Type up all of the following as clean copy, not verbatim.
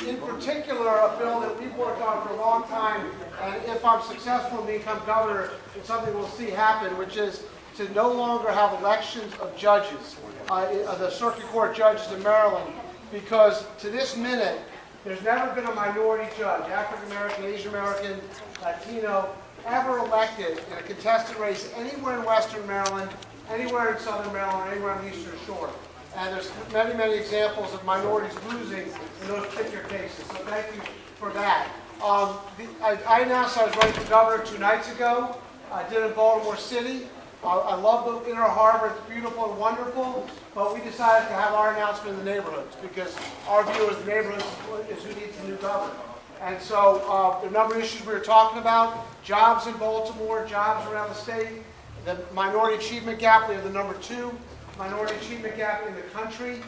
in particular, a bill that we've worked on for a long time, and if I'm successful in become governor, it's something we'll see happen, which is to no longer have elections of judges, the circuit court judges in Maryland, because to this minute, there's never been a minority judge, African American, Asian American, Latino, ever elected in a contested race anywhere in Western Maryland, anywhere in Southern Maryland, anywhere on the Eastern Shore. And there's many, many examples of minorities losing in those particular cases. So thank you for that. I announced I was running for governor 2 nights ago. I did it in Baltimore City. I love the Inner Harbor. It's beautiful and wonderful. But we decided to have our announcement in the neighborhoods because our view is the neighborhoods is who needs a new governor. And so the number of issues we were talking about, jobs in Baltimore, jobs around the state, the minority achievement gap, we have the number 2 minority achievement gap in the country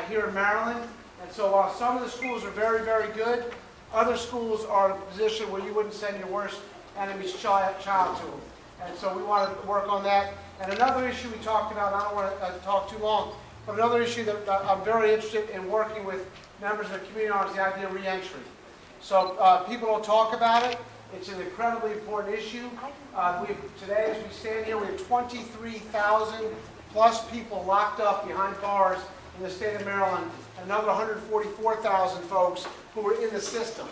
here in Maryland. And so while some of the schools are very, very good, other schools are in a position where you wouldn't send your worst enemy's child to them. And so we want to work on that. And another issue we talked about, I don't want to talk too long, but another issue that I'm very interested in working with members of the community on is the idea of reentry. So people don't talk about it. It's an incredibly important issue. Today, as we stand here, we have 23,000 plus people locked up behind bars in the state of Maryland, and another 144,000 folks who are in the system.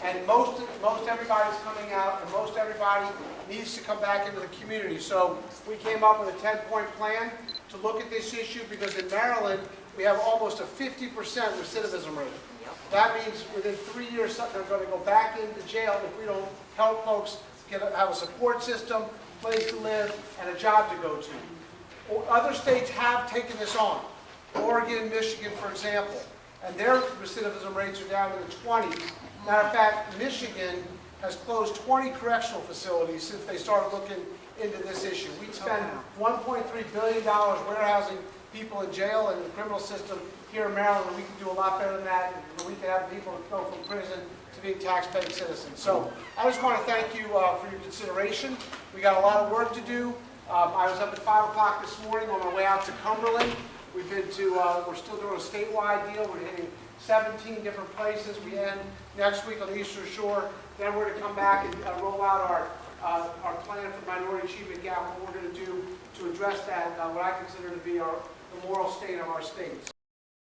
And most everybody's coming out, and most everybody needs to come back into the community. So we came up with a 10-point plan to look at this issue because in Maryland, we have almost a 50% recidivism rate. That means within 3 years, they're going to go back into jail if we don't help folks have a support system, place to live, and a job to go to. Other states have taken this on. Oregon, Michigan, for example, and their recidivism rates are down in the 20s. Matter of fact, Michigan has closed 20 correctional facilities since they started looking into this issue. We spend $1.3 billion warehousing people in jail and in the criminal system here in Maryland, and we can do a lot better than that. And we can have people go from prison to being tax-paying citizens. So I just want to thank you for your consideration. We got a lot of work to do. I was up at 5 o'clock this morning on my way out to Cumberland. We've been to, we're still doing a statewide deal. We're hitting 17 different places. We end next week on the Eastern Shore. Then we're going to come back and roll out our plan for minority achievement gap, what we're going to do to address that, what I consider to be the moral state of our state.